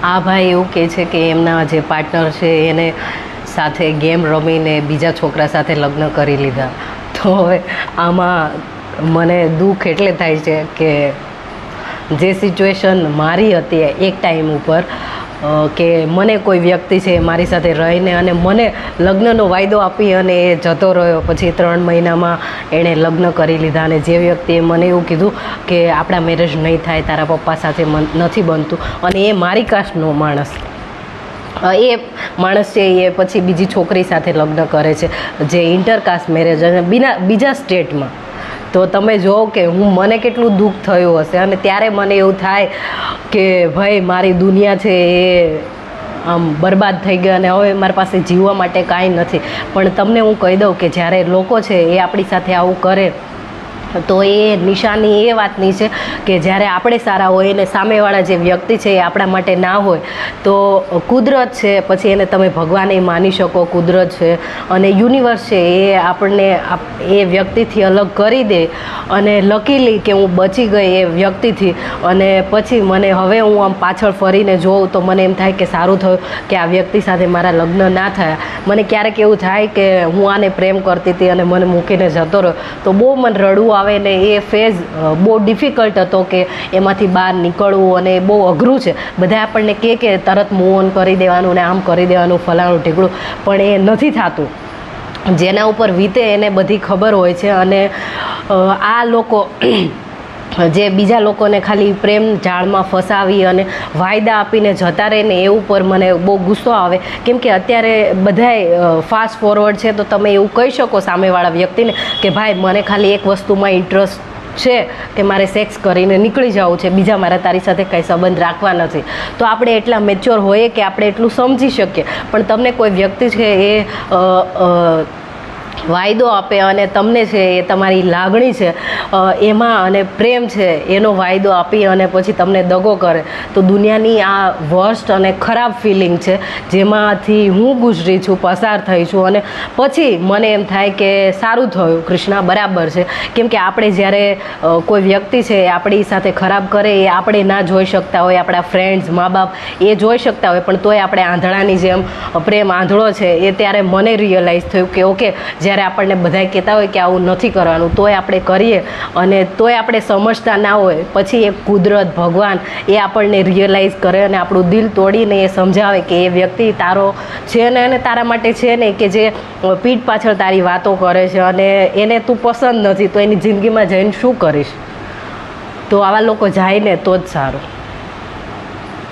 આ ભાઈ એવું કહે છે કે એમના જે પાર્ટનર છે એને સાથે ગેમ રમીને બીજા છોકરા સાથે લગ્ન કરી લીધા. તો હવે આમાં મને દુઃખ એટલે થાય છે કે જે સિચ્યુએશન મારી હતી એક ટાઈમ ઉપર કે મને કોઈ વ્યક્તિ છે મારી સાથે રહીને અને મને લગ્નનો વાયદો આપી અને એ જતો રહ્યો. પછી 3 મહિનામાં એણે લગ્ન કરી લીધા અને જે વ્યક્તિએ મને એવું કીધું કે આપણા મેરેજ નહીં થાય, તારા પપ્પા સાથે નથી બનતું, અને એ મારી કાસ્ટનો માણસ, એ માણસ છે એ પછી બીજી છોકરી સાથે લગ્ન કરે છે જે ઇન્ટરકાસ્ટ મેરેજ અને બીજા સ્ટેટમાં. તો તમે જુઓ કે મને કેટલું દુઃખ થયું હશે. અને ત્યારે મને એવું થાય કે ભાઈ મારી દુનિયા છે એ આમ બરબાદ થઈ ગઈ અને હવે મારી પાસે જીવવા માટે કાંઈ નથી. પણ તમને હું કહી દઉં કે જ્યારે લોકો છે એ આપણી સાથે આવું કરે તો એ નિશાની એ વાતની છે કે જ્યારે આપણે સારા હોય અને સામેવાળા જે વ્યક્તિ છે એ આપણા માટે ના હોય તો કુદરત છે, પછી એને તમે ભગવાન એ માની શકો, કુદરત છે અને યુનિવર્સ છે એ આપણને એ વ્યક્તિથી અલગ કરી દે. અને લકીલી કે હું બચી ગઈ એ વ્યક્તિથી. અને પછી મને હવે હું આમ પાછળ ફરીને જોઉં તો મને એમ થાય કે સારું થયું કે આ વ્યક્તિ સાથે મારા લગ્ન ના થયા. મને ક્યારેક એવું થાય કે હું આને પ્રેમ કરતી હતી અને મને મૂકીને જતો રહ્યો તો બહુ મને રડવું આવે ને એ ફેઝ બહુ ડિફિકલ્ટ હતો કે એમાંથી બહાર નીકળવું અને બહુ અઘરું છે. બધા આપણને કે તરત મૂવ ઓન કરી દેવાનું ને આમ કરી દેવાનું ફલાણું ઢીકડું, પણ એ નથી થતું. જેના ઉપર વીતે એને બધી ખબર હોય છે. અને આ લોકો જે બીજા લોકોને ખાલી પ્રેમ જાળમાં ફસાવી અને વાયદા આપીને જતા રહે ને એ ઉપર મને બહુ ગુસ્સો આવે. કેમ કે અત્યારે બધાય ફાસ્ટ ફોરવર્ડ છે તો તમે એવું કહી શકો સામેવાળા વ્યક્તિને કે ભાઈ મને ખાલી એક વસ્તુમાં ઇન્ટરેસ્ટ છે કે મારે સેક્સ કરીને નીકળી જવું છે, બીજા મારા તારી સાથે કંઈ સંબંધ રાખવા નથી. તો આપણે એટલા મેચ્યોર હોઈએ કે આપણે એટલું સમજી શકીએ. પણ તમને કોઈ વ્યક્તિ છે એ વાયદો આપે અને તમને છે એ તમારી લાગણી છે એમાં અને પ્રેમ છે એનો વાયદો આપી અને પછી તમને દગો કરે તો દુનિયાની આ વર્સ્ટ અને ખરાબ ફિલિંગ છે જેમાંથી હું ગુજરી છું, પસાર થઈ છું. અને પછી મને એમ થાય કે સારું થયું કૃષ્ણા, બરાબર છે. કેમ કે આપણે જ્યારે કોઈ વ્યક્તિ છે એ આપણી સાથે ખરાબ કરે એ આપણે ના જોઈ શકતા હોય, આપણા ફ્રેન્ડ્સ, મા બાપ એ જોઈ શકતા હોય, પણ તોય આપણે આંધળાની જેમ પ્રેમ આંધળો છે એ ત્યારે મને રિયલાઇઝ થયું કે ઓકે, જ્યારે આપણને બધા કહેતા હોય કે આવું નથી કરવાનું તોય આપણે કરીએ અને તોય આપણે સમજતા ના હોય, પછી એ કુદરત, ભગવાન એ આપણને રિયલાઇઝ કરે અને આપણું દિલ તોડીને એ સમજાવે કે એ વ્યક્તિ તારો છે ને અને તારા માટે છે ને, કે જે પીઠ પાછળ તારી વાતો કરે છે અને એને તું પસંદ નથી તો એની જિંદગીમાં જઈને શું કરીશ. તો આવા લોકો જાય ને તો જ સારું.